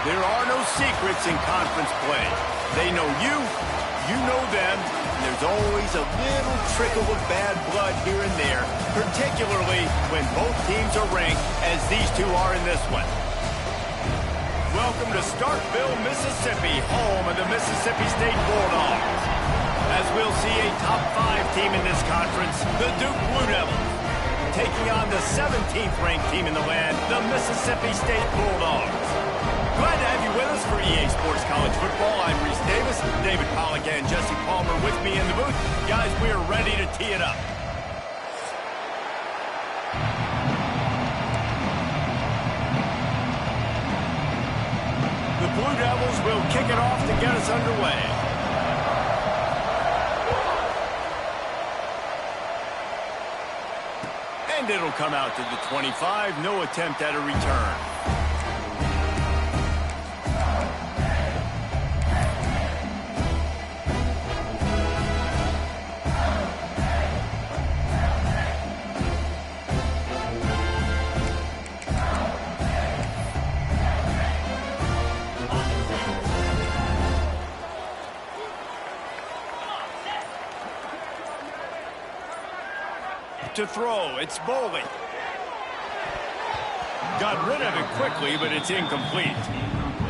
There are no secrets in conference play. They know you, you know them, and there's always a little trickle of bad blood here and there, particularly when both teams are ranked, as these two are in this one. Welcome to Starkville, Mississippi, home of the Mississippi State Bulldogs. As we'll see a top 5 team in this conference, the Duke Blue Devils, taking on the 17th ranked team in the land, the Mississippi State Bulldogs. Glad to have you with us for EA Sports College Football. I'm Reese Davis, David Pollack and Jesse Palmer with me in the booth. Guys, we are ready to tee it up. The Blue Devils will kick it off to get us underway. And it'll come out to the 25. No attempt at a return. To throw, it's Boley. Got rid of it quickly, but it's incomplete.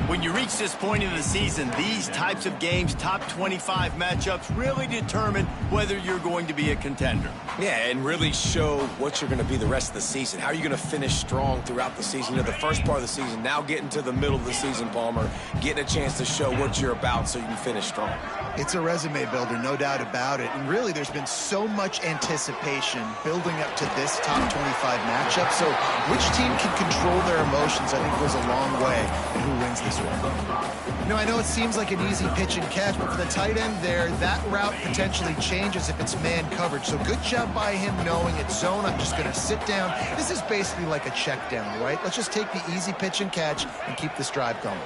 When you reach this point in the season, these types of games, top 25 matchups, really determine whether you're going to be a contender. Yeah, and really show what you're going to be the rest of the season. How are you going to finish strong throughout the season? The first part of the season, now getting to the middle of the season, Palmer, getting a chance to show what you're about so you can finish strong. It's a resume builder, no doubt about it. And really, there's been so much anticipation building up to this top 25 matchup. So which team can control their emotions, I think, goes a long way in who wins this one. You know, I know it seems like an easy pitch and catch, but for the tight end there, that route potentially changes if it's man coverage. So good job by him knowing it's zone. I'm just going to sit down. This is basically like a check down, right? Let's just take the easy pitch and catch and keep this drive going.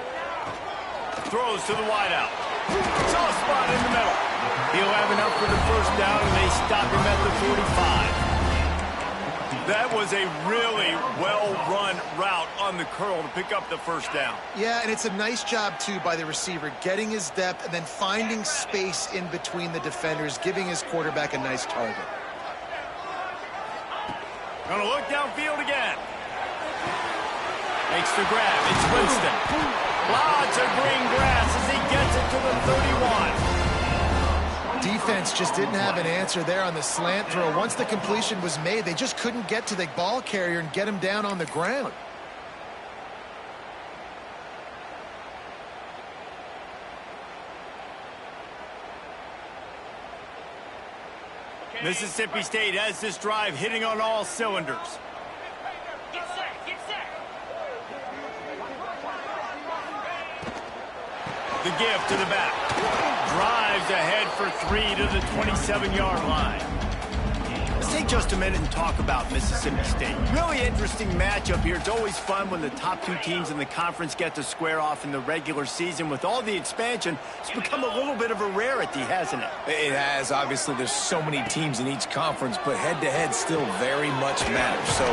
Throws to the wideout. Soft spot in the middle. He'll have enough for the first down, and they stop him at the 45. That was a really well-run route on the curl to pick up the first down. Yeah, and it's a nice job, too, by the receiver, getting his depth and then finding space in between the defenders, giving his quarterback a nice target. Gonna look downfield again. Makes the grab. It's Winston. Lots of green grass as he gets it to the 31. Defense just didn't have an answer there on the slant throw. Once the completion was made, they just couldn't get to the ball carrier and get him down on the ground. Mississippi State has this drive hitting on all cylinders. Get set, get set. The give to the back. Drives ahead for 3 to the 27-yard line. Let's take just a minute and talk about Mississippi State. Really interesting matchup here. It's always fun when the top 2 teams in the conference get to square off in the regular season. With all the expansion, it's become a little bit of a rarity, hasn't it? It has. Obviously, there's so many teams in each conference, but head-to-head still very much matters. So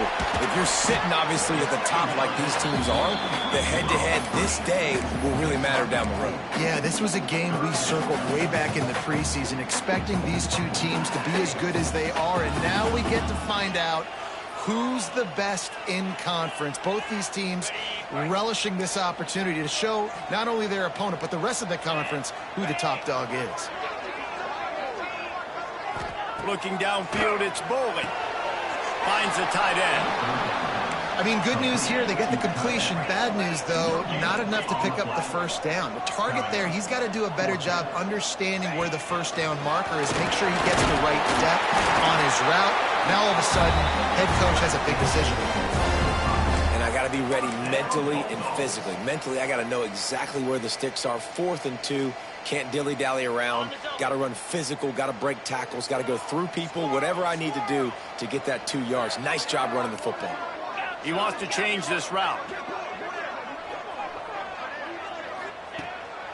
if you're sitting, obviously, at the top like these teams are, the head-to-head this day will really matter down the road. Yeah, this was a game we circled way back in the preseason, expecting these two teams to be as good as they are, and now we get to find out who's the best in conference. Both these teams relishing this opportunity to show not only their opponent, but the rest of the conference who the top dog is. Looking downfield, it's Boley. Finds the tight end. I mean, good news here, they get the completion. Bad news, though, not enough to pick up the first down. The target there, he's got to do a better job understanding where the first down marker is, make sure he gets the right depth on his route. Now, all of a sudden, head coach has a big decision to make. And I got to be ready mentally and physically. Mentally, I got to know exactly where the sticks are. 4th and 2, can't dilly-dally around. Got to run physical, got to break tackles, got to go through people, whatever I need to do to get that 2 yards. Nice job running the football. He wants to change this route.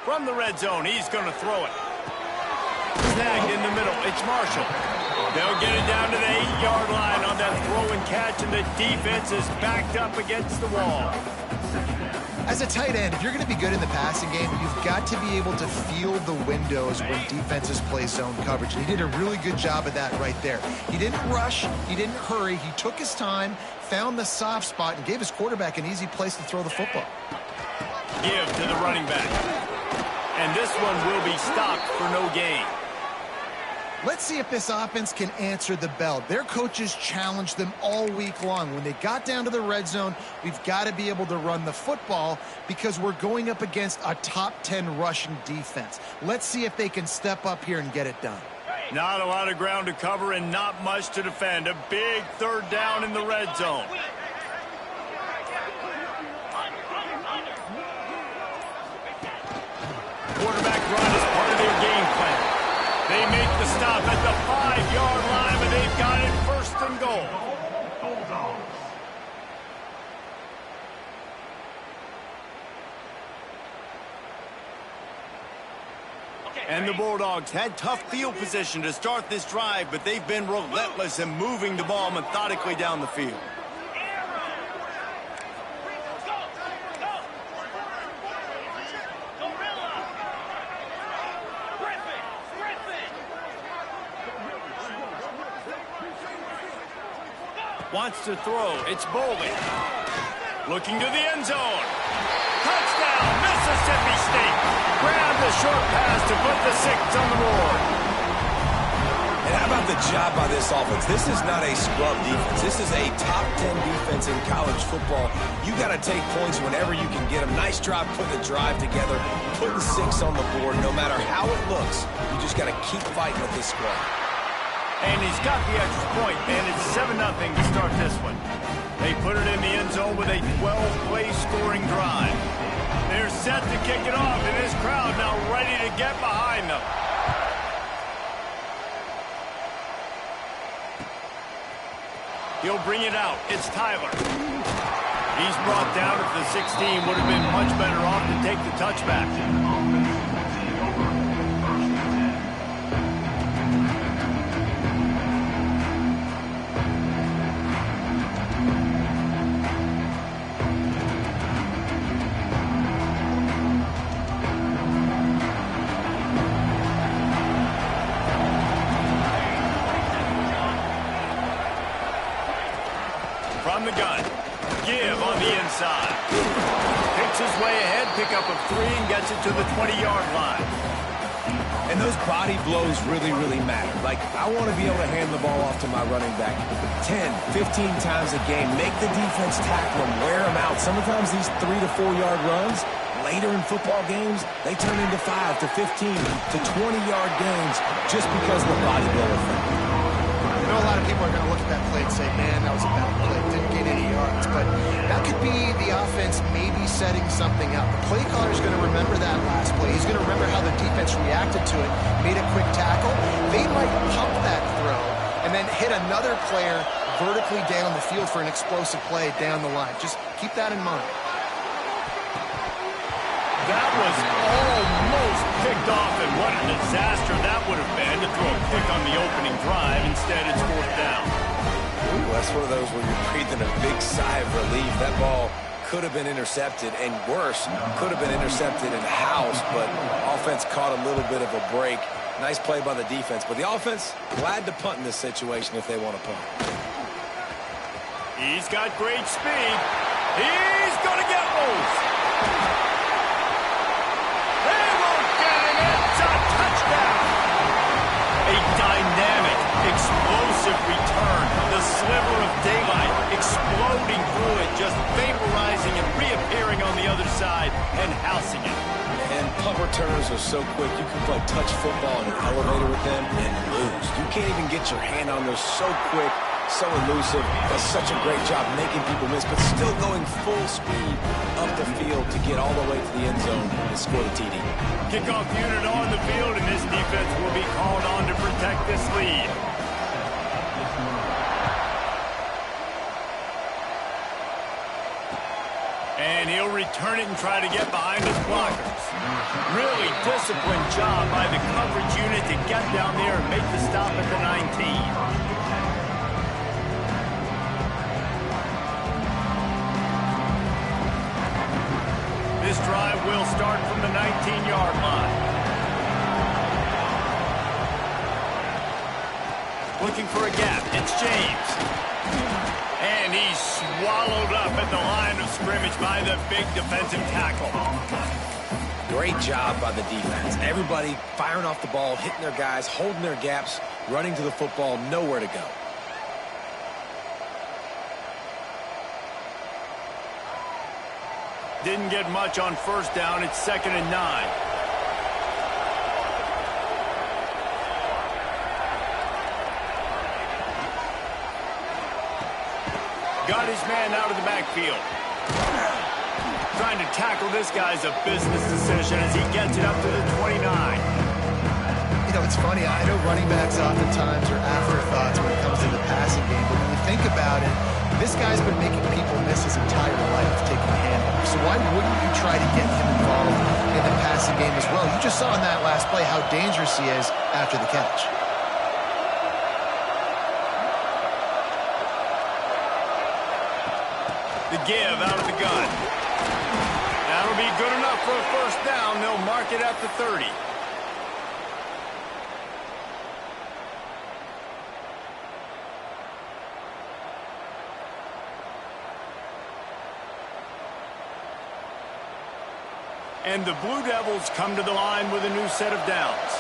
From the red zone, he's going to throw it. Snagged in the middle. It's Marshall. They'll get it down to the 8-yard line on that throw and catch, and the defense is backed up against the wall. As a tight end, if you're going to be good in the passing game, you've got to be able to feel the windows when defenses play zone coverage. And he did a really good job of that right there. He didn't rush. He didn't hurry. He took his time, found the soft spot, and gave his quarterback an easy place to throw the football. Give to the running back. And this one will be stopped for no gain. Let's see if this offense can answer the bell. Their coaches challenged them all week long. When they got down to the red zone, we've got to be able to run the football because we're going up against a top 10 rushing defense. Let's see if they can step up here and get it done. Not a lot of ground to cover and not much to defend. A big third down in the red zone. Quarterback run is part of their game plan. They make the stop at the 5-yard line, but they've got it first and goal. And the Bulldogs had tough field position to start this drive, but they've been relentless in moving the ball methodically down the field. Wants to throw. It's Boley. Looking to the end zone. Touchdown, Mississippi State. Grab the short pass to put the 6 on the board. And how about the job by this offense? This is not a scrub defense. This is a top 10 defense in college football. You got to take points whenever you can get them. Nice job putting the drive together, putting 6 on the board. No matter how it looks, you just got to keep fighting with this squad. And he's got the extra point, and it's 7-0 to start this one. They put it in the end zone with a 12-play scoring drive. They're set to kick it off, and this crowd now ready to get behind them. He'll bring it out. It's Tyler. He's brought down at the 16. Would have been much better off to take the touchback. From the gun. Give on the inside. Picks his way ahead, pick up a 3, and gets it to the 20-yard line. And those body blows really, really matter. Like, I want to be able to hand the ball off to my running back 10, 15 times a game. Make the defense tackle them, wear them out. Sometimes these 3 to 4-yard runs, later in football games, they turn into 5 to 15 to 20-yard games just because of the body blow effect. I know a lot of people are going to look at that play and say, man, that was a bad play. Didn't get any yards. But that could be the offense maybe setting something up. The play caller is going to remember that last play. He's going to remember how the defense reacted to it, made a quick tackle. They might pump that throw and then hit another player vertically down the field for an explosive play down the line. Just keep that in mind. That was almost picked off, and what a disaster that would have been to throw a pick on the opening drive. Instead, it's 4th down. Ooh, that's one of those where you're breathing a big sigh of relief. That ball could have been intercepted, and worse, could have been intercepted in house, but offense caught a little bit of a break. Nice play by the defense, but the offense, glad to punt in this situation if they want to punt. He's got great speed. He's going to get loose. They won't get him. It's a touchdown. A dynamic, explosive return. The sliver of daylight exploding through it, just vaporizing and reappearing on the other side and housing it. And punt returners are so quick. You can play touch football in an elevator with them and lose. You can't even get your hand on those so quick, so elusive. Does such a great job making people miss, but still going full speed up the field to get all the way to the end zone and score the TD. Kickoff unit on the field, and this defense will be called on to protect this lead. And he'll return it and try to get behind his blockers. Really disciplined job by the coverage unit to get down there and make the stop at the 19. This drive will start from the 19-yard line. Looking for a gap. It's James. And he's swallowed up at the line of scrimmage by the big defensive tackle. Great job by the defense. Everybody firing off the ball, hitting their guys, holding their gaps, running to the football, nowhere to go. Didn't get much on first down. It's 2nd and 9. Got his man out of the backfield. Trying to tackle this guy's a business decision as he gets it up to the 29. You know, it's funny. I know running backs oftentimes are afterthoughts when it comes to the passing game, but when you think about it, this guy's been making people miss his entire life taking handoffs. So why wouldn't you try to get him involved in the passing game as well? You just saw in that last play how dangerous he is after the catch. The give out of the gun. That'll be good enough for a first down. They'll mark it at the 30. And the Blue Devils come to the line with a new set of downs.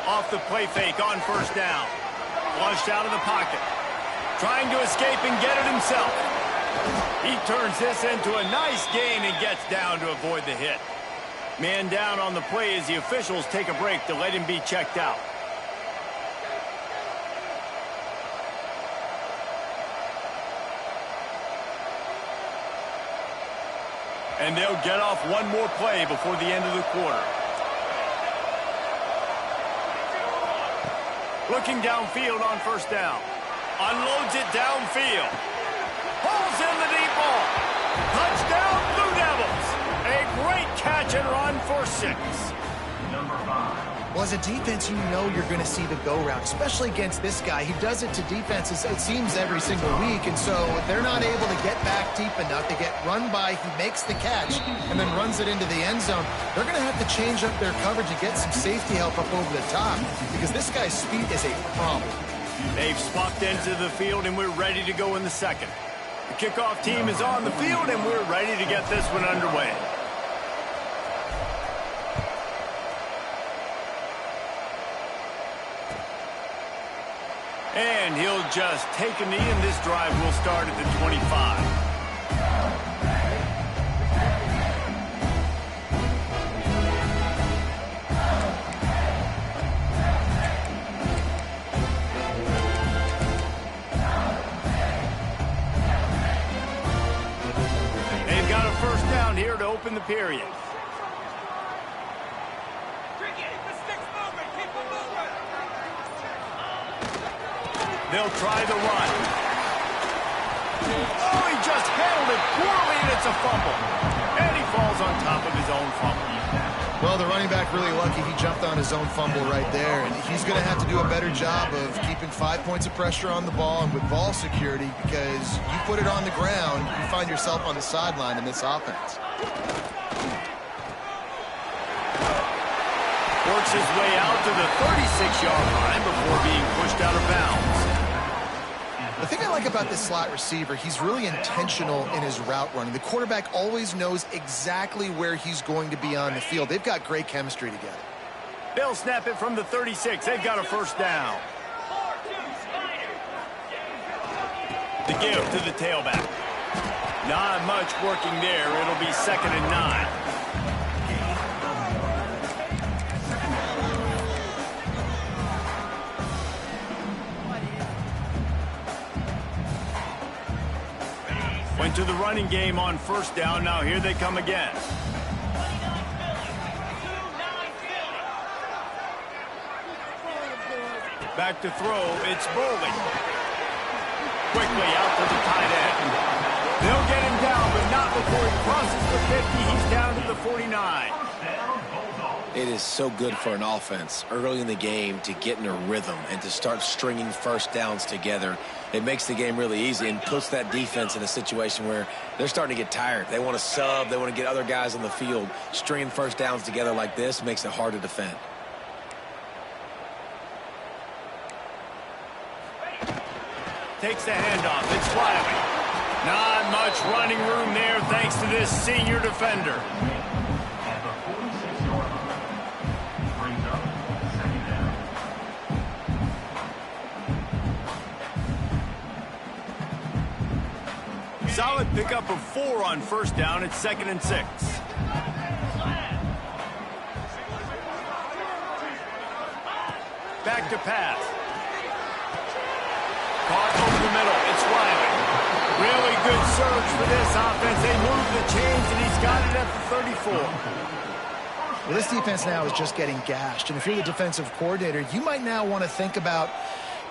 Off the play fake on first down. Flushed out of the pocket. Trying to escape and get it himself. He turns this into a nice gain and gets down to avoid the hit. Man down on the play as the officials take a break to let him be checked out. And they'll get off one more play before the end of the quarter. Looking downfield on first down. Unloads it downfield. Pulls in the deep ball. Touchdown, Blue Devils. A great catch and run for 6. Well, as a defense, you know you're going to see the go-round, especially against this guy. He does it to defenses, it seems, every single week, and so they're not able to get back deep enough. They get run by, he makes the catch, and then runs it into the end zone. They're going to have to change up their coverage and get some safety help up over the top because this guy's speed is a problem. They've swapped into the field, and we're ready to go in the second. The kickoff team is on the field, and we're ready to get this one underway. And he'll just take a knee, and this drive will start at the 25. They've got a first down here to open the period. They'll try the run. Oh, he just handled it poorly, and it's a fumble. And he falls on top of his own fumble. Well, the running back really lucky he jumped on his own fumble right there, and he's going to have to do a better job of keeping 5 points of pressure on the ball and with ball security because you put it on the ground, you find yourself on the sideline in this offense. Works his way out to the 36-yard line before being pushed out of bounds. The thing I like about this slot receiver, he's really intentional in his route running. The quarterback always knows exactly where he's going to be on the field. They've got great chemistry together. They'll snap it from the 36. They've got a first down. The give to the tailback. Not much working there. It'll be 2nd and 9. Went to the running game on first down. Now here they come again. Back to throw. It's Bowling. Quickly out to the tight end. They'll get him down, but not before he crosses the 50. He's down to the 49. It is so good for an offense early in the game to get in a rhythm and to start stringing first downs together. It makes the game really easy and puts that defense in a situation where they're starting to get tired. They want to sub. They want to get other guys on the field. Stringing first downs together like this makes it hard to defend. Takes the handoff. It's Wiley. Not much running room there thanks to this senior defender. Solid pickup of 4 on first down. It's 2nd and 6. Back to pass. Caught over the middle. It's Wiley. Really good surge for this offense. They move the chains, and he's got it at the 34. Well, this defense now is just getting gashed. And if you're the defensive coordinator, you might now want to think about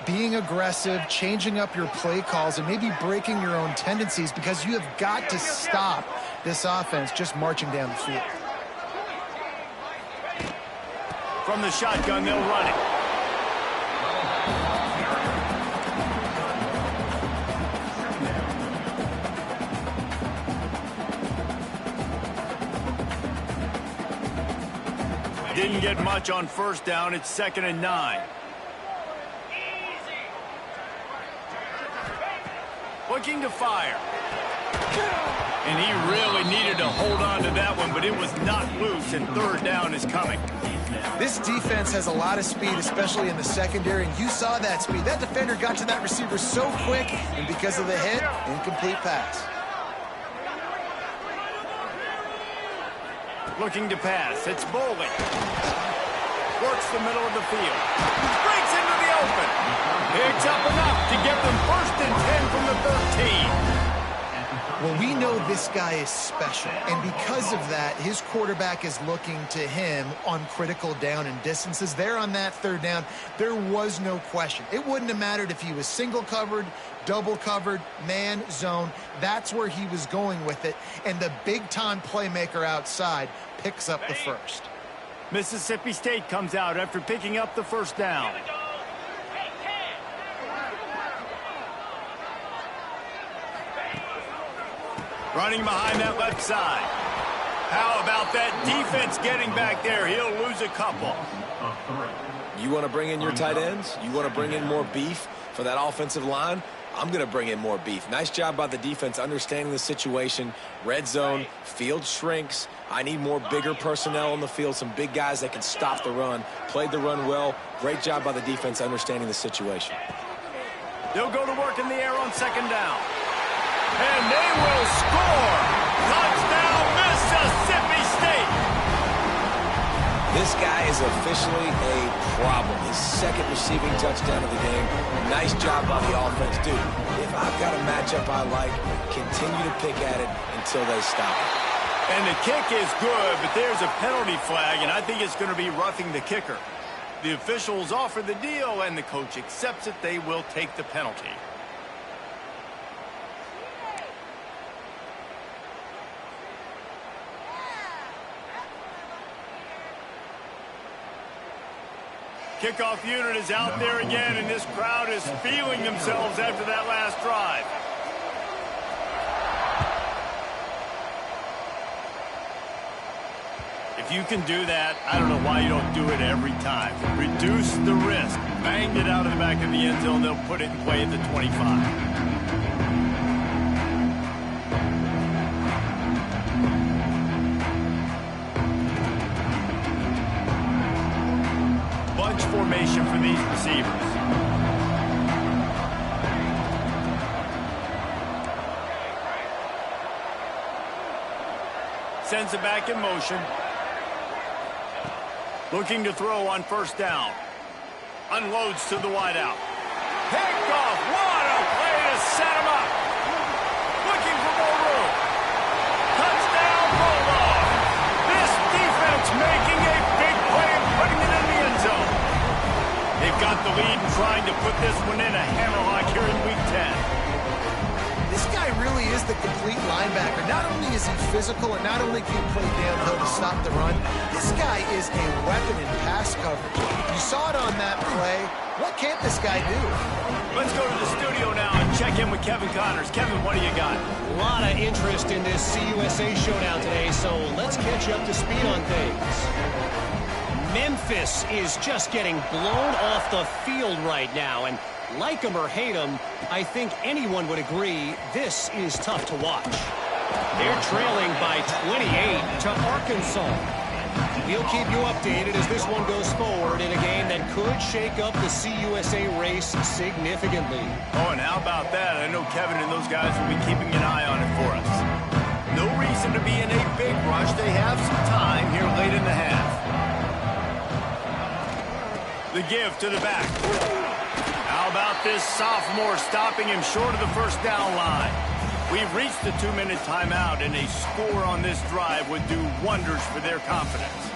being aggressive, changing up your play calls, and maybe breaking your own tendencies, because you have got to stop this offense just marching down the field. From the shotgun, they'll run it. Didn't get much on first down. It's 2nd and 9. Looking to fire. And he really needed to hold on to that one, but it was not loose, and 3rd down is coming. This defense has a lot of speed, especially in the secondary, and you saw that speed. That defender got to that receiver so quick, and because of the hit, incomplete pass. Looking to pass. It's Bowling. Works the middle of the field. Breaks into the open. Picks up enough to get them 1st and 10 from the 13. Well, we know this guy is special, and because of that, his quarterback is looking to him on critical down and distances. There on that 3rd down, there was no question. It wouldn't have mattered if he was single covered, double covered, man, zone. That's where he was going with it, and the big-time playmaker outside picks up the 1st. Mississippi State comes out after picking up the 1st down. Running behind that left side. How about that defense getting back there? He'll lose a couple. You want to bring in your tight ends? You want to bring in more beef for that offensive line? I'm going to bring in more beef. Nice job by the defense understanding the situation. Red zone, field shrinks. I need more bigger personnel on the field, some big guys that can stop the run. Played the run well. Great job by the defense understanding the situation. They'll go to work in the air on 2nd down. And they will score! Touchdown, Mississippi State! This guy is officially a problem. His 2nd receiving touchdown of the game. Nice job by the offense. Dude, if I've got a matchup I like, continue to pick at it until they stop it. And the kick is good, but there's a penalty flag, and I think it's going to be roughing the kicker. The officials offer the deal, and the coach accepts it. They will take the penalty. Kickoff unit is out there again, and this crowd is feeling themselves after that last drive. If you can do that, I don't know why you don't do it every time. Reduce the risk. Banged it out of the back of the end zone. They'll put it in play at the 25. Formation for these receivers. Sends it back in motion. Looking to throw on 1st down. Unloads to the wideout. Picked off. What a play to set him up. Looking for more room. Touchdown, Bulldog. This defense making a big play and putting it in the end zone. They've got the lead and trying to put this one in a hammerlock here in Week 10. This guy really is the complete line linebacker. Not only is he physical and not only can he play downhill to stop the run, this guy is a weapon in pass coverage. You saw it on that play. What can't this guy do? Let's go to the studio now and check in with Kevin Connors. Kevin, what do you got? A lot of interest in this CUSA showdown today, so let's catch you up to speed on things. Memphis is just getting blown off the field right now, and like him or hate him, I think anyone would agree this is tough to watch. They're trailing by 28 to Arkansas. We'll keep you updated as this one goes forward in a game that could shake up the CUSA race significantly. Oh, and how about that? I know Kevin and those guys will be keeping an eye on it for us. No reason to be in a big rush. They have some time here late in the half. The give to the back. How about this sophomore stopping him short of the first down line? We've reached the 2-minute timeout, and a score on this drive would do wonders for their confidence.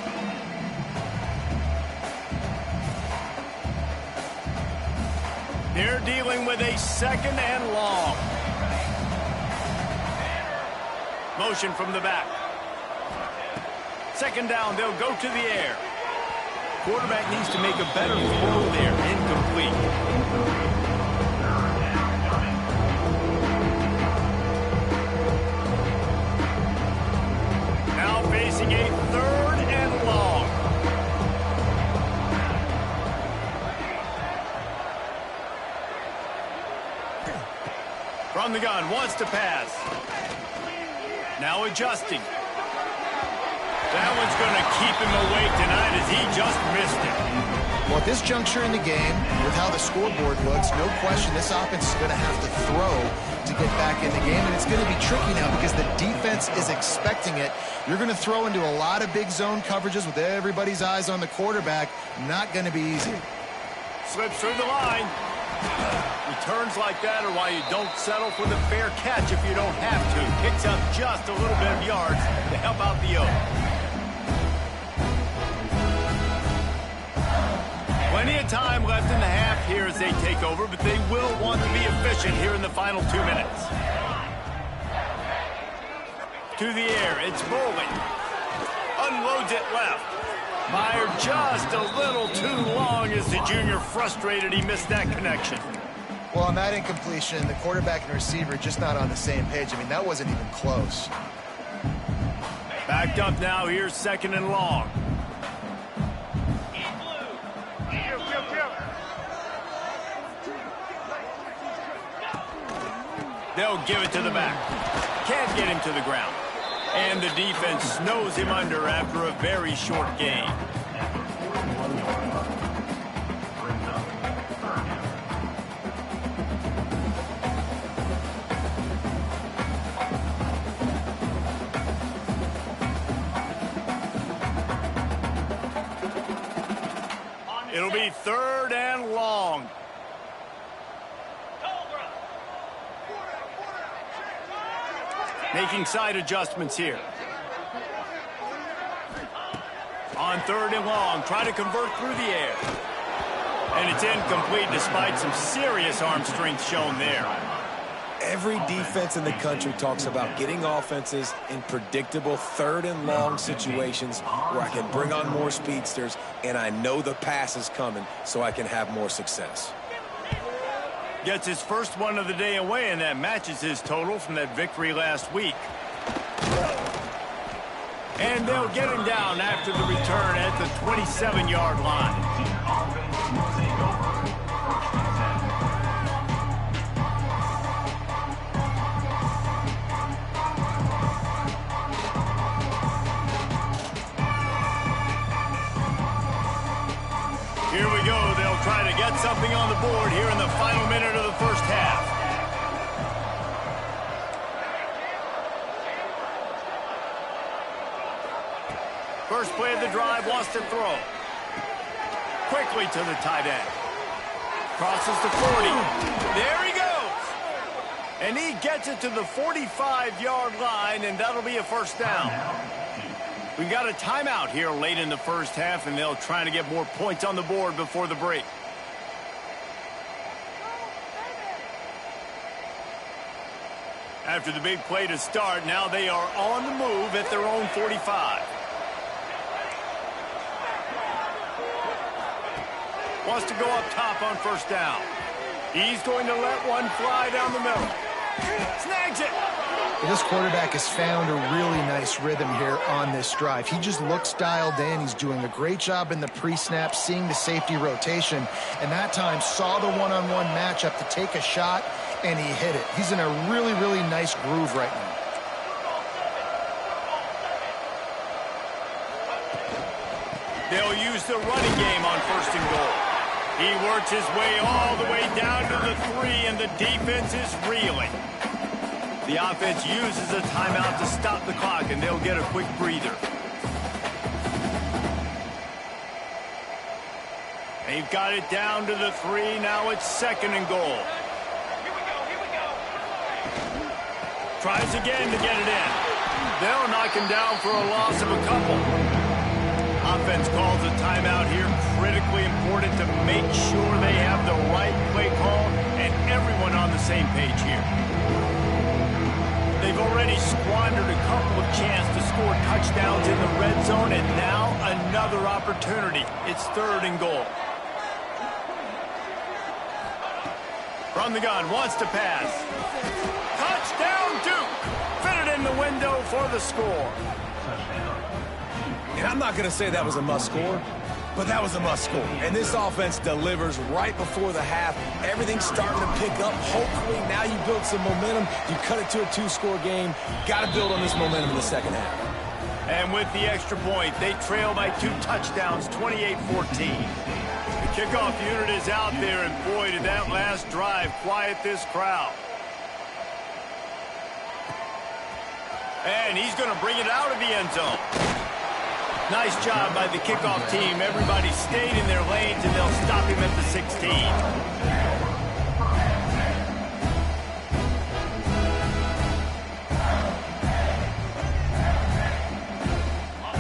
They're dealing with a 2nd and long. Motion from the back. 2nd down, they'll go to the air. Quarterback needs to make a better throw there. Incomplete. Now facing a 3rd and long. From the gun, wants to pass. Now adjusting. That one's going to keep him awake tonight as he just missed it. Well, at this juncture in the game, with how the scoreboard looks, no question this offense is going to have to throw to get back in the game, and it's going to be tricky now because the defense is expecting it. You're going to throw into a lot of big zone coverages with everybody's eyes on the quarterback. Not going to be easy. Slips through the line. Returns like that are why you don't settle for the fair catch if you don't have to. Picks up just a little bit of yards to help out the O. Plenty of time left in the half here as they take over, but they will want to be efficient here in the final 2 minutes. To the air, it's Bowling. Unloads it left. Meyer just a little too long as the junior frustrated he missed that connection. Well, on that incompletion, the quarterback and receiver just not on the same page. I mean, that wasn't even close. Backed up now, here's 2nd and long. They'll give it to the back. Can't get him to the ground. And the defense snows him under after a very short gain. It'll be 3rd and long. Making side adjustments here. On 3rd and long, try to convert through the air. And it's incomplete despite some serious arm strength shown there. Every defense in the country talks about getting offenses in predictable 3rd and long situations where I can bring on more speedsters and I know the pass is coming so I can have more success. Gets his first one of the day away, and that matches his total from that victory last week. And they'll get him down after the return at the 27-yard line. Here we go. They'll try to get something on the board here in the final minute of the first half. First play of the drive, wants to throw. Quickly to the tight end. Crosses the 40. There he goes. And he gets it to the 45-yard line, and that'll be a first down. We got a timeout here late in the first half, and they'll try to get more points on the board before the break. After the big play to start, now they are on the move at their own 45. Wants to go up top on first down. He's going to let one fly down the middle. Snags it. This quarterback has found a really nice rhythm here on this drive. He just looks dialed in. He's doing a great job in the pre-snap, seeing the safety rotation, and that time saw the one-on-one matchup to take a shot, and he hit it. He's in a really, really nice groove right now. They'll use the running game on first and goal. He works his way all the way down to the 3, and the defense is reeling. The offense uses a timeout to stop the clock, and they'll get a quick breather. They've got it down to the 3. Now it's second and goal. Here we go. Tries again to get it in. They'll knock him down for a loss of a couple. Offense calls a timeout here. Critically important to make sure they have the right play call and everyone on the same page here. They've already squandered a couple of chances to score touchdowns in the red zone, and now another opportunity. It's third and goal. From the gun, wants to pass. Touchdown, Duke! Fitted in the window for the score. And I'm not going to say that was a must-score, but that was a must-score. And this offense delivers right before the half. Everything's starting to pick up. Hopefully, now you build some momentum. You cut it to a 2-score game. Got to build on this momentum in the second half. And with the extra point, they trail by 2 touchdowns, 28-14. The kickoff unit is out there, and boy, did that last drive quiet this crowd. And he's going to bring it out of the end zone. Nice job by the kickoff team. Everybody stayed in their lanes, and they'll stop him at the 16.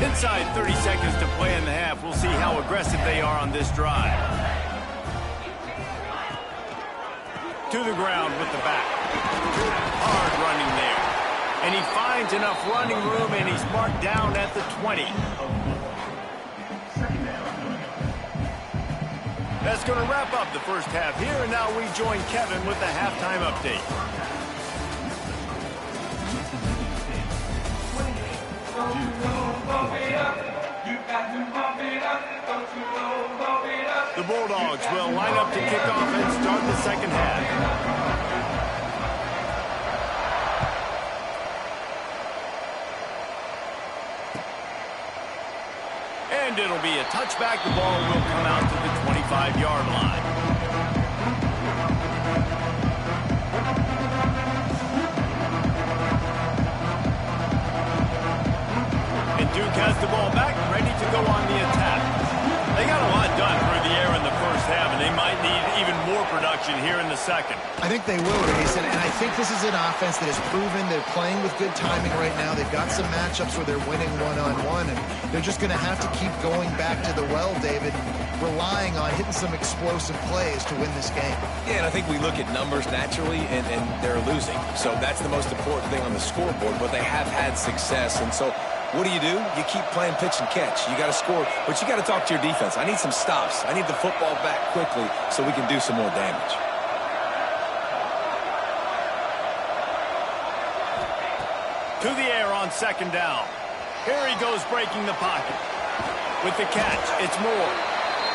Inside 30 seconds to play in the half. We'll see how aggressive they are on this drive. To the ground with the back. Hard running there. And he finds enough running room, and he's marked down at the 20. That's going to wrap up the first half here, and now we join Kevin with the halftime update. The Bulldogs will line up to kick off and start the second half. And it'll be a touchback. The ball will come out to the 25-yard line. And Duke has the ball back, ready to go on the attack. They got a lot done through the air in the first half, and they might need even more production here in the second. I think they will, Jason, and I think this is an offense that has proven they're playing with good timing right now. They've got some matchups where they're winning one-on-one, and they're just going to have to keep going back to the well, David, relying on hitting some explosive plays to win this game. Yeah, and I think we look at numbers naturally, and they're losing. So that's the most important thing on the scoreboard, but they have had success, and so what do? You keep playing pitch and catch. You got to score, but you got to talk to your defense. I need some stops. I need the football back quickly so we can do some more damage. To the air on second down. Here he goes breaking the pocket. With the catch, it's Moore.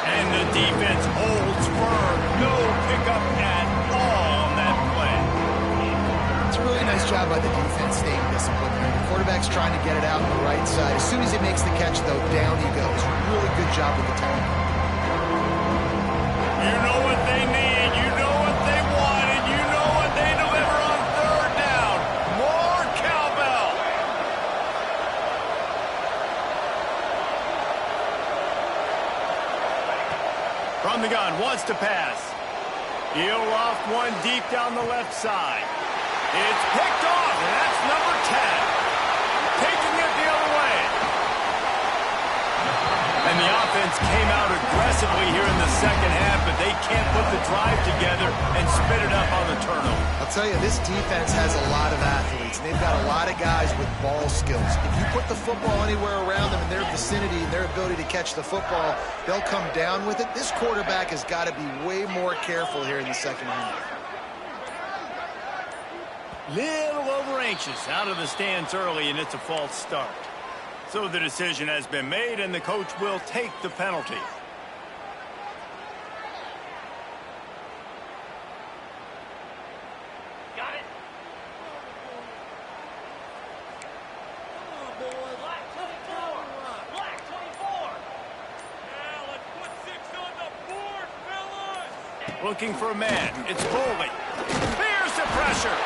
And the defense holds firm. No pickup at all on that play. It's a really nice job by the defense staying disciplined there. The quarterback's trying to get it out on the right side. As soon as he makes the catch, though, down he goes. Really good job with the tackle. You know what they need. You know what they want. And you know what they deliver on third down. More cowbell. From the gun, wants to pass. He'll loft one deep down the left side. It's picked off, and that's number 10. Taking it the other way. And the offense came out aggressively here in the second half, but they can't put the drive together and spit it up on the turnover. I'll tell you, this defense has a lot of athletes. They've got a lot of guys with ball skills. If you put the football anywhere around them in their vicinity and their ability to catch the football, they'll come down with it. This quarterback has got to be way more careful here in the second half. Little over anxious out of the stands early, and it's a false start. So the decision has been made, and the coach will take the penalty. Got it. Black 24. Black 24. Now let's put 6 on the board, fellas. Looking for a man. It's Foley. There's the pressure.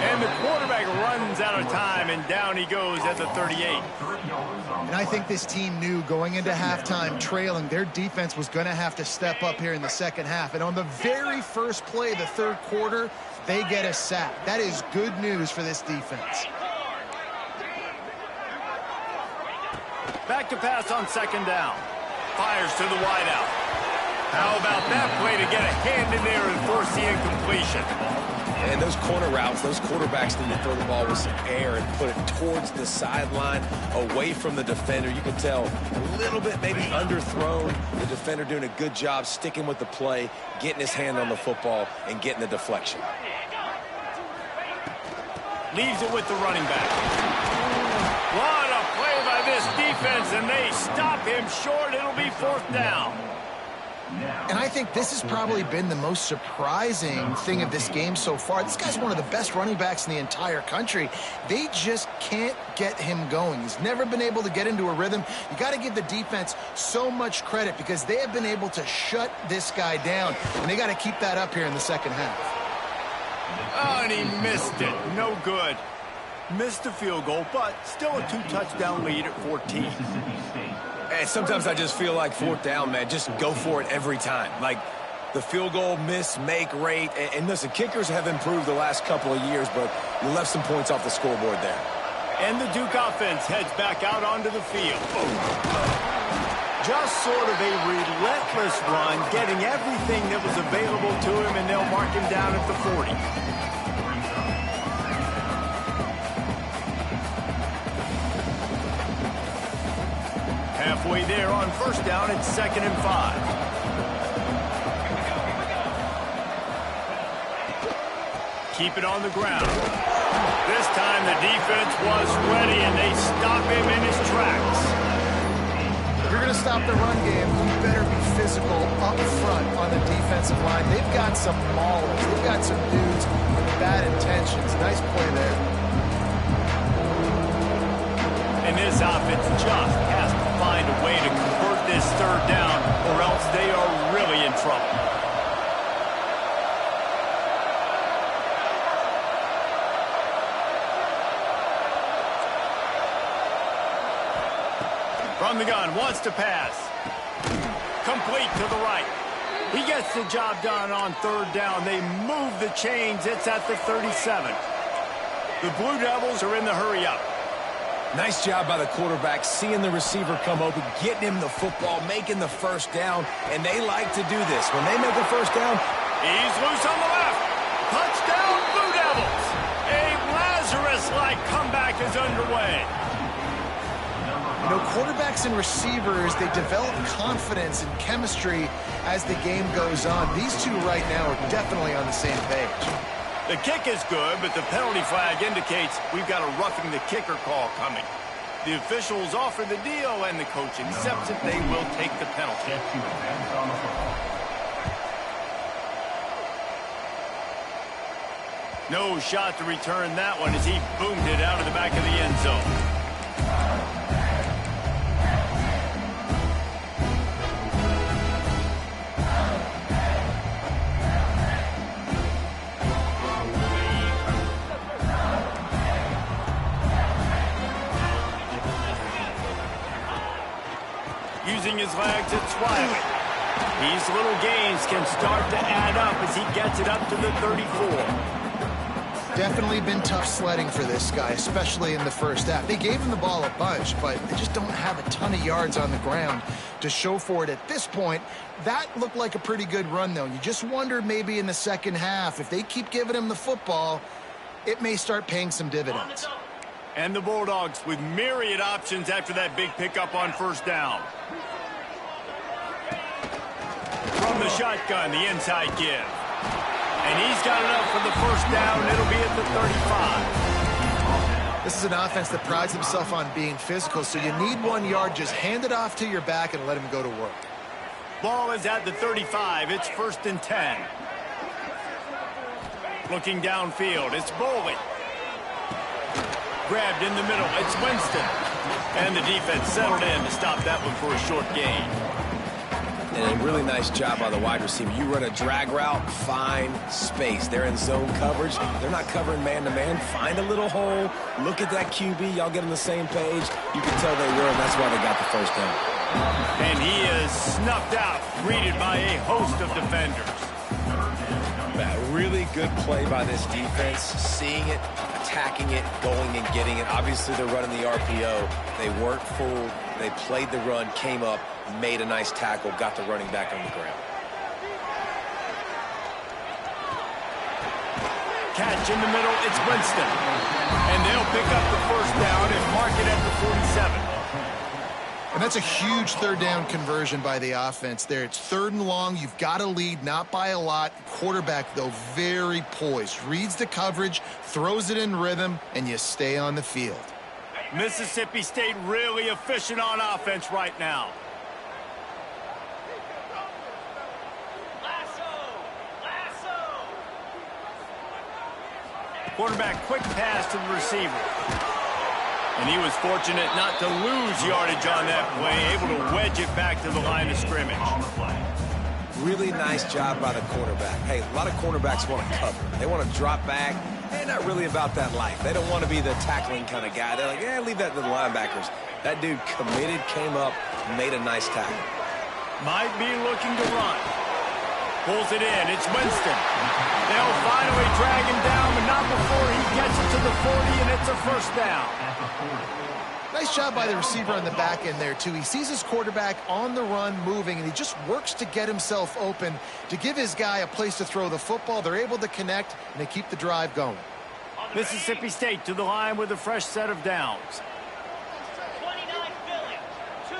And the quarterback runs out of time, and down he goes at the 38. And I think this team knew going into halftime trailing, their defense was going to have to step up here in the second half. And on the very first play of the third quarter, they get a sack. That is good news for this defense. Back to pass on second down. Fires to the wideout. How about that play to get a hand in there and force the incompletion? And those corner routes, those quarterbacks need to throw the ball with some air and put it towards the sideline, away from the defender. You can tell a little bit maybe underthrown. The defender doing a good job sticking with the play, getting his hand on the football, and getting the deflection. Leaves it with the running back. What a play by this defense, and they stop him short. It'll be fourth down. And I think this has probably been the most surprising thing of this game so far. This guy's one of the best running backs in the entire country. They just can't get him going. He's never been able to get into a rhythm. You got to give the defense so much credit because they have been able to shut this guy down, and they got to keep that up here in the second half. Oh, and he missed it. No good. Missed the field goal, but still a 2-touchdown lead at 14. And sometimes I just feel like fourth down, man, just go for it every time. Like the field goal miss, make rate. And listen, kickers have improved the last couple of years, but you left some points off the scoreboard there. And the Duke offense heads back out onto the field. Just sort of a relentless run, getting everything that was available to him, and they'll mark him down at the 40. Halfway there on first down, it's 2nd and 5. Keep it on the ground. This time the defense was ready, and they stop him in his tracks. If you're going to stop the run game, you better be physical up front on the defensive line. They've got some maulers. They've got some dudes with bad intentions. Nice play there. And this offense just has to find a way to convert this third down, or else they are really in trouble. From the gun, wants to pass. Complete to the right. He gets the job done on third down. They move the chains. It's at the 37. The Blue Devils are in the hurry-up. Nice job by the quarterback, seeing the receiver come open, getting him the football, making the first down, and they like to do this. When they make a first down, he's loose on the left. Touchdown, Blue Devils. A Lazarus-like comeback is underway. You know, quarterbacks and receivers, they develop confidence and chemistry as the game goes on. These two right now are definitely on the same page. The kick is good, but the penalty flag indicates we've got a roughing the kicker call coming. The officials offer the deal, and the coach accepts it. They will take the penalty. No shot to return that one as he boomed it out of the back of the end zone. Using his legs, it's Wiley. These little gains can start to add up as he gets it up to the 34. Definitely been tough sledding for this guy, especially in the first half. They gave him the ball a bunch, but they just don't have a ton of yards on the ground to show for it at this point. That looked like a pretty good run, though. You just wondered maybe in the second half, if they keep giving him the football, it may start paying some dividends. And the Bulldogs with myriad options after that big pickup on first down. From the shotgun, the inside give. And he's got enough for the first down. It'll be at the 35. This is an offense that prides himself on being physical, so you need 1 yard. Just hand it off to your back and let him go to work. Ball is at the 35. It's 1st and 10. Looking downfield, it's Boley. Grabbed in the middle, it's Winston. And the defense settled in to stop that one for a short gain. And a really nice job by the wide receiver. You run a drag route, find space. They're in zone coverage. They're not covering man-to-man. Find a little hole. Look at that QB. Y'all get on the same page. You can tell they were, and that's why they got the first down. And he is snuffed out, greeted by a host of defenders. A really good play by this defense. Seeing it, attacking it, going and getting it. Obviously, they're running the RPO. They weren't fooled. They played the run, came up, made a nice tackle, got the running back on the ground. Catch in the middle, it's Winston. And they'll pick up the first down and mark it at the 47. And that's a huge third down conversion by the offense there. It's 3rd and long. You've got to lead, not by a lot. Quarterback, though, very poised. Reads the coverage, throws it in rhythm, and you stay on the field. Mississippi State really efficient on offense right now. Quarterback quick pass to the receiver. And he was fortunate not to lose yardage on that play, able to wedge it back to the line of scrimmage. Really nice job by the quarterback. Hey, a lot of quarterbacks want to cover. They want to drop back. They're not really about that life. They don't want to be the tackling kind of guy. They're like, yeah, leave that to the linebackers. That dude committed, came up, made a nice tackle. Might be looking to run. Pulls it in. It's Winston. They'll finally drag him down, but not before he gets it to the 40, and it's a first down. Nice job by the receiver on the back end there, too. He sees his quarterback on the run moving, and he just works to get himself open to give his guy a place to throw the football. They're able to connect, and they keep the drive going. Mississippi State to the line with a fresh set of downs. 29 Philly. 2-9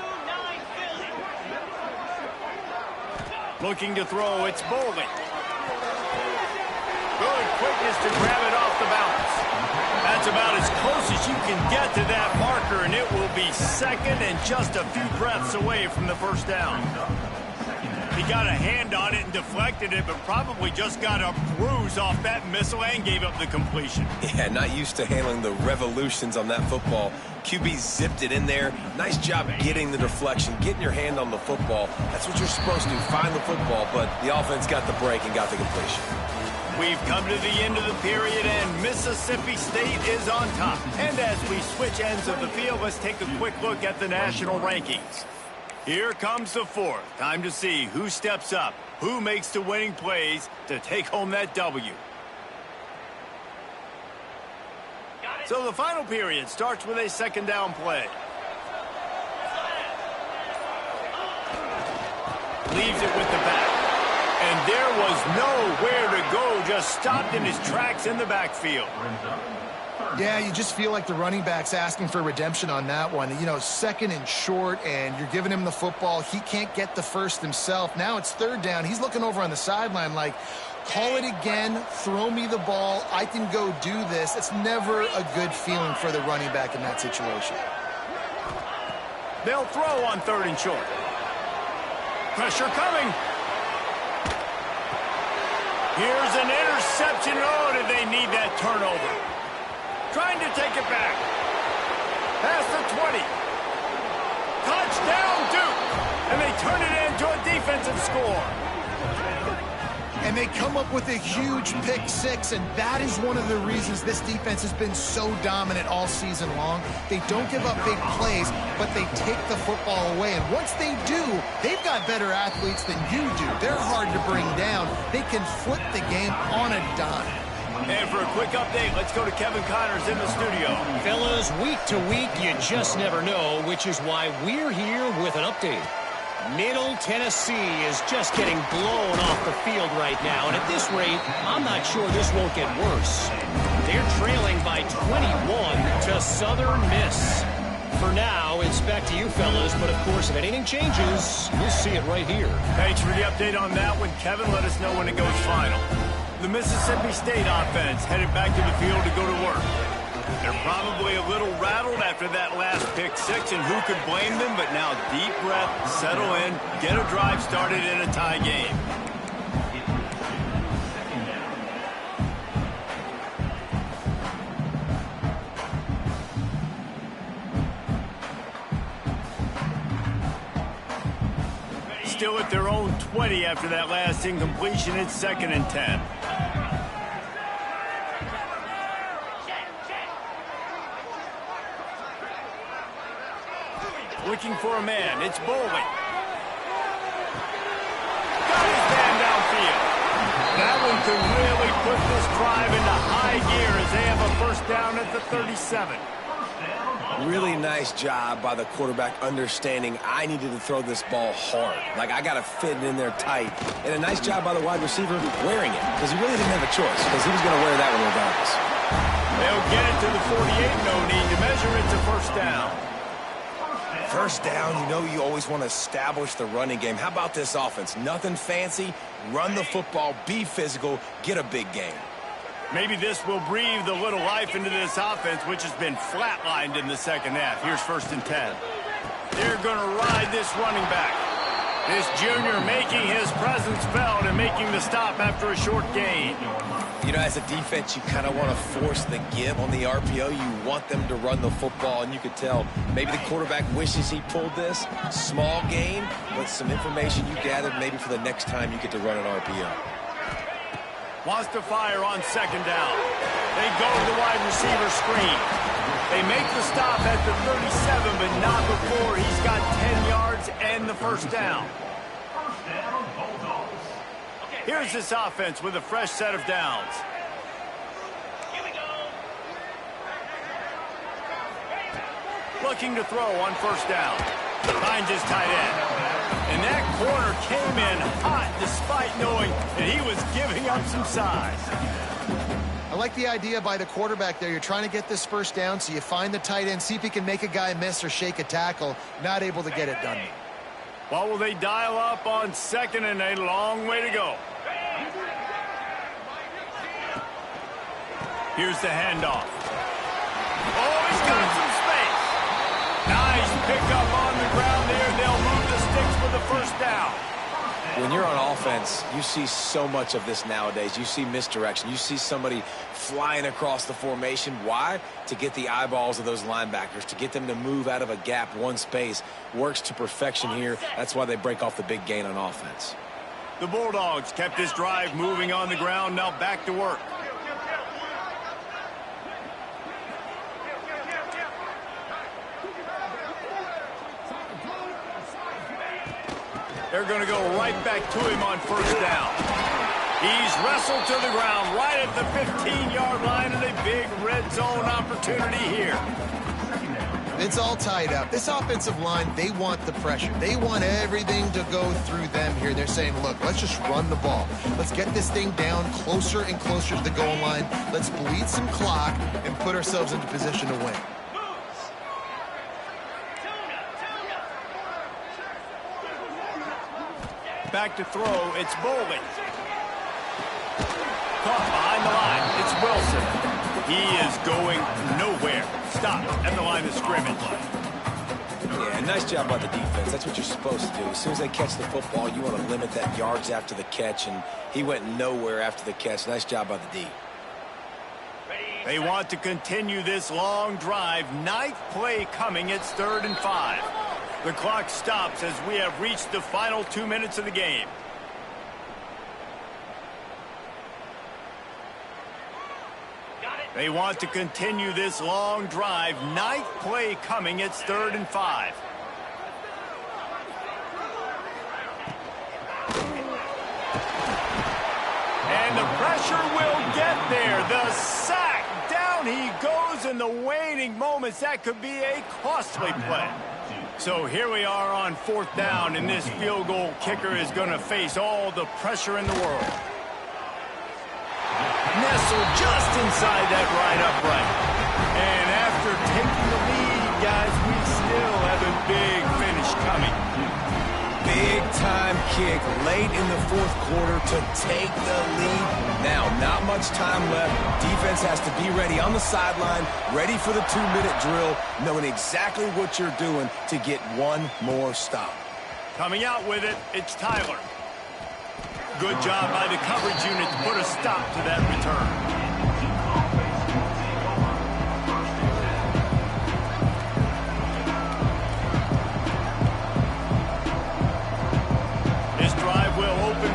Philly. Looking to throw, it's Bolden. Good quickness to grab it off the bounce. That's about as close as you can get to that marker, and it will be 2nd and just a few breaths away from the first down. He got a hand on it and deflected it, but probably just got a bruise off that missile and gave up the completion. Yeah, not used to handling the revolutions on that football. QB zipped it in there. Nice job getting the deflection, getting your hand on the football. That's what you're supposed to do, find the football, but the offense got the break and got the completion. We've come to the end of the period, and Mississippi State is on top. And as we switch ends of the field, let's take a quick look at the national rankings. Here comes the 4th. Time to see who steps up, who makes the winning plays to take home that W. So the final period starts with a 2nd down play. Leaves it with the back. And there was nowhere to go, just stopped in his tracks in the backfield. Yeah, you just feel like the running back's asking for redemption on that one. You know, 2nd and short, and you're giving him the football. He can't get the first himself. Now it's 3rd down. He's looking over on the sideline like, call it again, throw me the ball, I can go do this. It's never a good feeling for the running back in that situation. They'll throw on 3rd and short. Pressure coming. Here's an interception. Oh, did they need that turnover? Trying to take it back. Past the 20. Touchdown, Duke. And they turn it into a defensive score. And they come up with a huge pick 6, and that is one of the reasons this defense has been so dominant all season long. They don't give up big plays, but they take the football away. And once they do, they've got better athletes than you do. They're hard to bring down. They can flip the game on a dime. And for a quick update, let's go to Kevin Connors in the studio. Fellas, week to week, you just never know, which is why we're here with an update. Middle Tennessee is just getting blown off the field right now, and at this rate, I'm not sure this won't get worse. They're trailing by 21 to Southern Miss. For now, it's back to you fellas, but of course, if anything changes, you'll see it right here. Thanks for the update on that one, Kevin. Let us know when it goes final. The Mississippi State offense headed back to the field to go to work. They're probably a little rattled after that last pick six, and who could blame them? But now deep breath, settle in, get a drive started in a tie game. Still at their own 20 after that last incompletion. It's 2nd and 10. Looking for a man. It's Bowling. Got his man downfield. That one could really put this drive into high gear as they have a first down at the 37. Really nice job by the quarterback understanding I needed to throw this ball hard. Like, I got to fit it in there tight. And a nice job by the wide receiver wearing it, because he really didn't have a choice, because he was going to wear that one regardless. They'll get it to the 48. No need to measure it to first down. First down, you know you always want to establish the running game. How about this offense? Nothing fancy. Run the football, be physical, get a big gain. Maybe this will breathe a little life into this offense, which has been flatlined in the second half. Here's 1st and 10. They're going to ride this running back. This junior making his presence felt and making the stop after a short gain. You know, as a defense, you kind of want to force the give on the RPO. You want them to run the football, and you could tell maybe the quarterback wishes he pulled this. Small gain, but some information you gathered maybe for the next time you get to run an RPO. Wants to fire on 2nd down. They go to the wide receiver screen. They make the stop at the 37, but not before he's got 10 yards and the first down. Here's this offense with a fresh set of downs. Looking to throw on 1st down. Finds his tight end. And that corner came in hot despite knowing that he was giving up some size. I like the idea by the quarterback there. You're trying to get this first down, so you find the tight end, see if he can make a guy miss or shake a tackle. Not able to get it done. What will they dial up on 2nd and a long way to go? Here's the handoff. Oh, he's got some space. Nice pickup on the ground there. They'll move the sticks for the first down. When you're on offense, you see so much of this nowadays. You see misdirection. You see somebody flying across the formation. Why? To get the eyeballs of those linebackers, to get them to move out of a gap, one space. Works to perfection here. That's why they break off the big gain on offense. The Bulldogs kept this drive moving on the ground. Now back to work. They're going to go right back to him on 1st down. He's wrestled to the ground right at the 15-yard line, and a big red zone opportunity here. It's all tied up. This offensive line, they want the pressure. They want everything to go through them here. They're saying, look, let's just run the ball. Let's get this thing down closer and closer to the goal line. Let's bleed some clock and put ourselves into position to win. Back to throw, it's Bowling. Caught behind the line, it's Wilson. He is going nowhere. Stop at the line of scrimmage. Yeah, nice job by the defense. That's what you're supposed to do. As soon as they catch the football, you want to limit that yards after the catch, and he went nowhere after the catch. Nice job by the D. They want to continue this long drive. 9th play coming. It's 3rd and 5. The clock stops as we have reached the final 2 minutes of the game. They want to continue this long drive. 9th play coming. It's 3rd and 5. And the pressure will get there. The sack. Down he goes in the waning moments. That could be a costly play. So here we are on 4th down, and this field goal kicker is going to face all the pressure in the world. Nestled just inside that right upright. And after taking the lead, guys, we still have a big finish coming. Big-time kick late in the 4th quarter to take the lead. Now, not much time left. Defense has to be ready on the sideline, ready for the 2-minute drill, knowing exactly what you're doing to get one more stop. Coming out with it, it's Tyler. Good job by the coverage unit to put a stop to that return.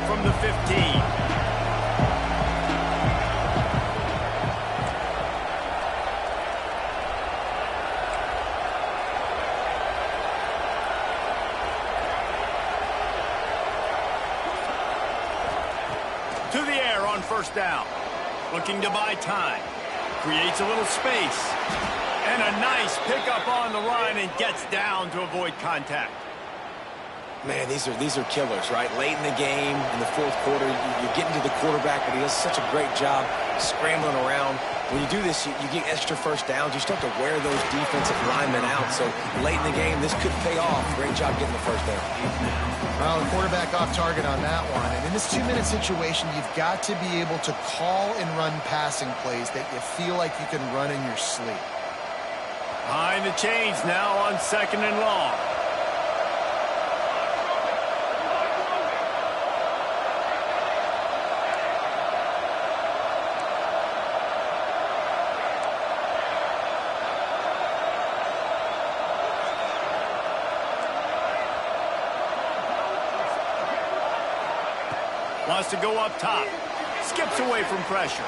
From the 15. To the air on 1st down. Looking to buy time. Creates a little space. And a nice pickup on the run and gets down to avoid contact. Man, these are killers, right? Late in the game, in the 4th quarter, you're getting to the quarterback, but he does such a great job scrambling around. When you do this, you get extra 1st downs. You start to wear those defensive linemen out. So late in the game, this could pay off. Great job getting the 1st down. Well, the quarterback off target on that one. And in this 2-minute situation, you've got to be able to call and run passing plays that you feel like you can run in your sleep. Behind the chains now on 2nd and long. Wants to go up top. Skips away from pressure.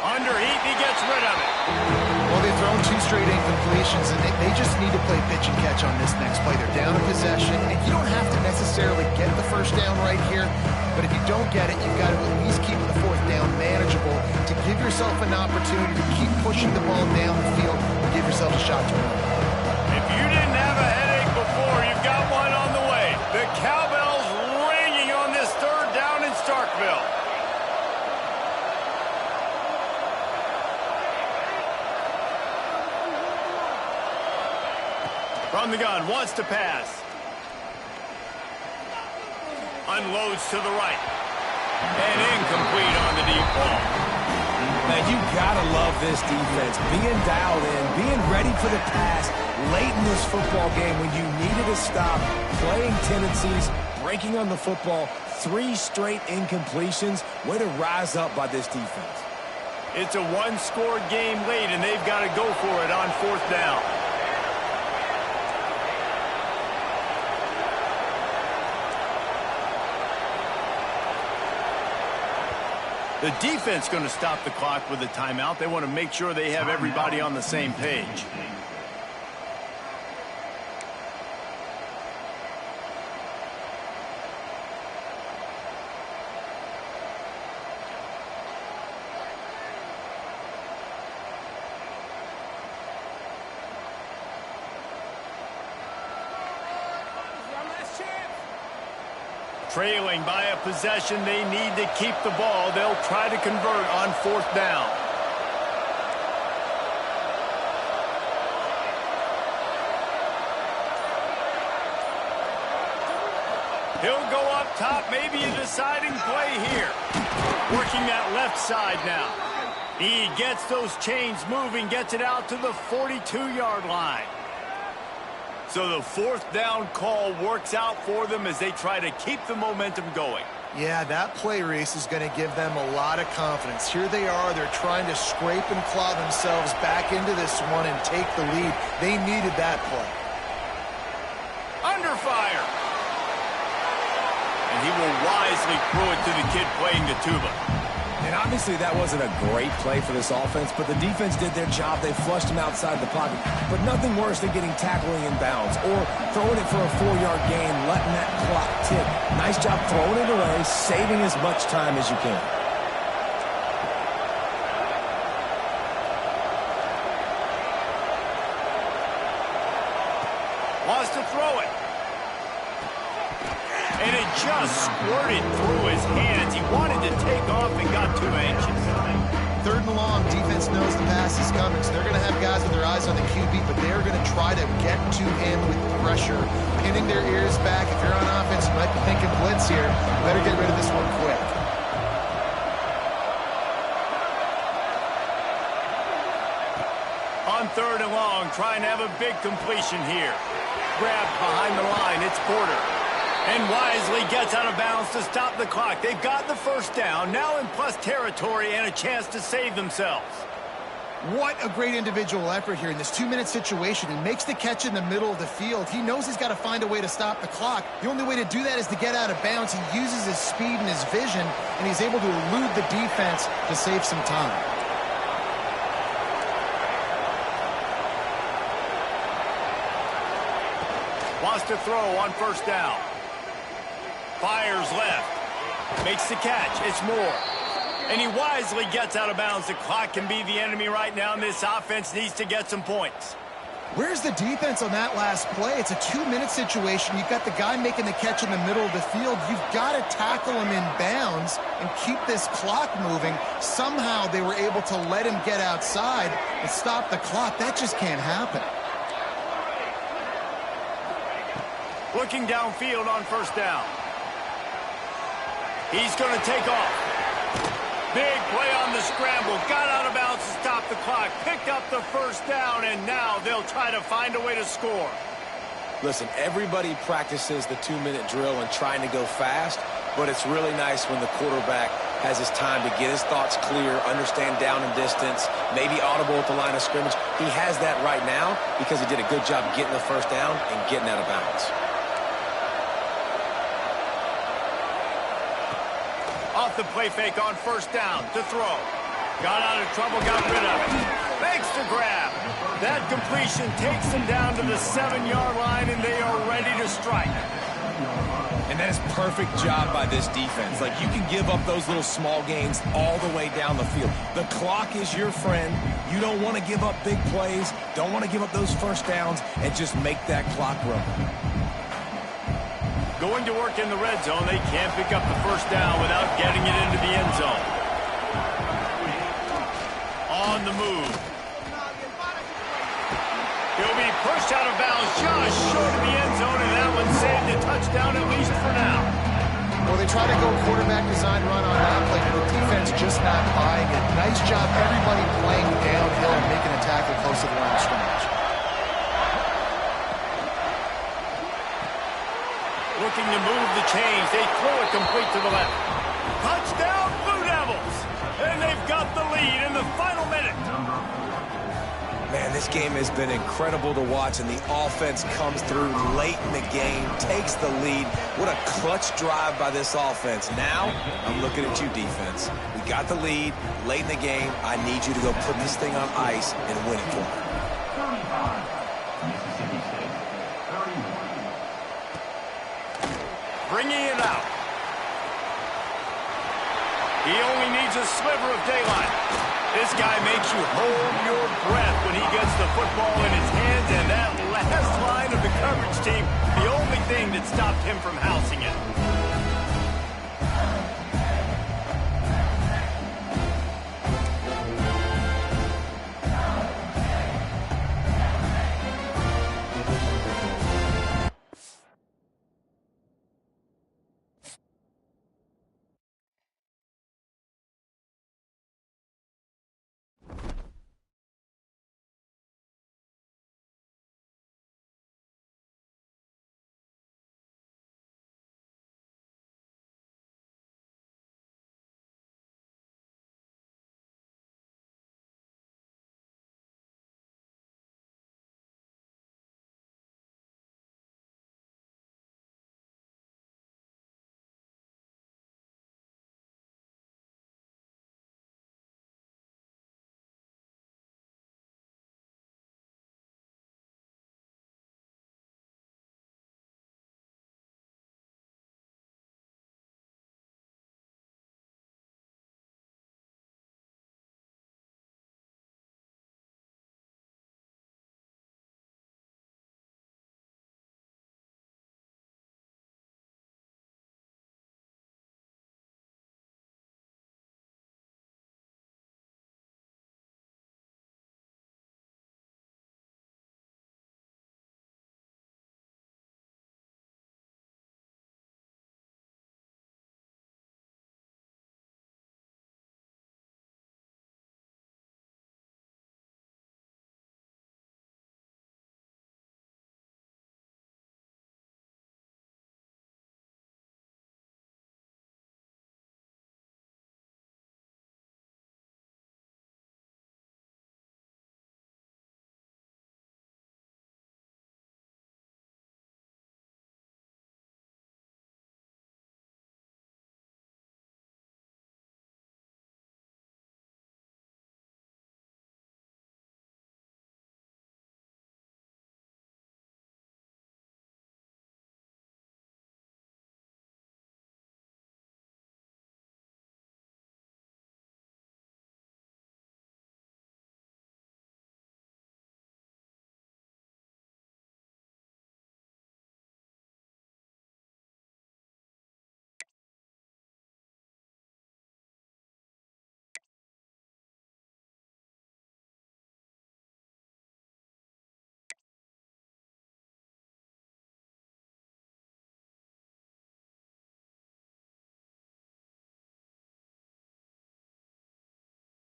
Under heat, he gets rid of it. Well, they've thrown 2 straight incompletions, and they just need to play pitch and catch on this next play. They're down in possession, and you don't have to necessarily get the 1st down right here, but if you don't get it, you've got to at least keep the 4th down manageable to give yourself an opportunity to keep pushing the ball down the field and give yourself a shot to win. If you didn't have a headache before, you've got one on the way. The cowbell's ringing on this 3rd down in Starkville. From the gun, wants to pass. Unloads to the right. And incomplete on the deep ball. Man, you gotta love this defense. Being dialed in, being ready for the pass late in this football game when you needed to stop, playing tendencies, breaking on the football, 3 straight incompletions. Way to rise up by this defense. It's a 1-score game late, and they've got to go for it on 4th down. The defense going to stop the clock with a timeout. They want to make sure they have everybody on the same page. Trailing by a possession, they need to keep the ball. They'll try to convert on 4th down. He'll go up top, maybe a deciding play here. Working that left side now. He gets those chains moving, gets it out to the 42-yard line. So the 4th down call works out for them as they try to keep the momentum going. Yeah, that play race is going to give them a lot of confidence. Here they are. They're trying to scrape and claw themselves back into this one and take the lead. They needed that play. Under fire. And he will wisely throw it to the kid playing the tuba. And obviously that wasn't a great play for this offense, but the defense did their job. They flushed him outside the pocket. But nothing worse than getting tackling in bounds or throwing it for a 4-yard gain, letting that clock tick. Nice job throwing it away, saving as much time as you can. Wants to throw it. And it just squirted through his hands. He wanted to take off and got too anxious. 3rd and long, defense knows the pass is coming, so they're going to have guys with their eyes on the QB, but they're going to try to get to him with pressure, pinning their ears back. If you're on offense, you might be thinking blitz here. You better get rid of this one quick. On 3rd and long, trying to have a big completion here. Grabbed behind the line, it's Porter. And wisely gets out of bounds to stop the clock. They've got the first down, now in plus territory and a chance to save themselves. What a great individual effort here in this 2-minute situation. He makes the catch in the middle of the field. He knows he's got to find a way to stop the clock. The only way to do that is to get out of bounds. He uses his speed and his vision, and he's able to elude the defense to save some time. Wants to throw on 1st down. Fires left. Makes the catch. It's Moore. And he wisely gets out of bounds. The clock can be the enemy right now, and this offense needs to get some points. Where's the defense on that last play? It's a 2-minute situation. You've got the guy making the catch in the middle of the field. You've got to tackle him in bounds and keep this clock moving. Somehow they were able to let him get outside and stop the clock. That just can't happen. Looking downfield on 1st down. He's going to take off. Big play on the scramble. Got out of bounds to stop the clock. Picked up the 1st down, and now they'll try to find a way to score. Listen, everybody practices the 2-minute drill and trying to go fast, but it's really nice when the quarterback has his time to get his thoughts clear, understand down and distance, maybe audible at the line of scrimmage. He has that right now because he did a good job getting the 1st down and getting out of bounds. Off the play fake on 1st down to throw. Got out of trouble, got rid of it. Makes the grab. That completion takes them down to the 7-yard line, and they are ready to strike. And that is perfect job by this defense. Like, you can give up those little small gains all the way down the field. The clock is your friend. You don't want to give up big plays. Don't want to give up those 1st downs and just make that clock run. Going to work in the red zone. They can't pick up the 1st down without getting it into the end zone. On the move. He'll be pushed out of bounds just short of the end zone, and that one saved a touchdown at least for now. Well, they try to go quarterback design run on that play, but the defense just not buying it. Nice job, everybody playing downhill and making a tackle close to the line of scrimmage. Looking to move the chains. They throw it complete to the left. Touchdown, Blue Devils! And they've got the lead in the final minute. Man, this game has been incredible to watch, and the offense comes through late in the game, takes the lead. What a clutch drive by this offense. Now, I'm looking at you, defense. We got the lead late in the game. I need you to go put this thing on ice and win it for me. Bringing it out. He only needs a sliver of daylight. This guy makes you hold your breath when he gets the football in his hands, and that last line of the coverage team, the only thing that stopped him from housing.